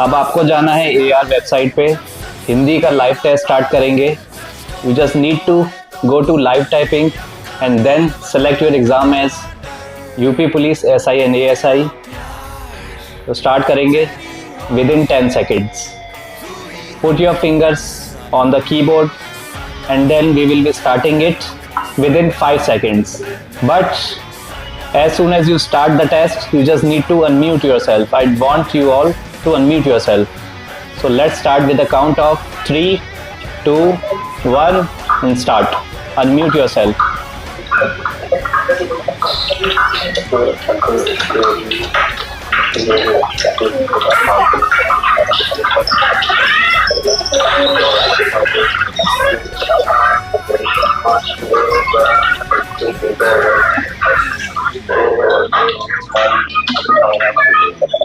अब आपको जाना है AR वेबसाइट पे, हिंदी का लाइव टेस्ट स्टार्ट करेंगे। You just need to go to live typing and then select your exam as UP police SI and ASI। तो स्टार्ट करेंगे within 10 seconds। Put your fingers on the keyboard and then we will be starting it within 5 seconds. But as soon as you start the test, you just need to unmute yourself. I want you all to unmute yourself. So let's start with a count of 3, 2, 1 and start. Unmute yourself.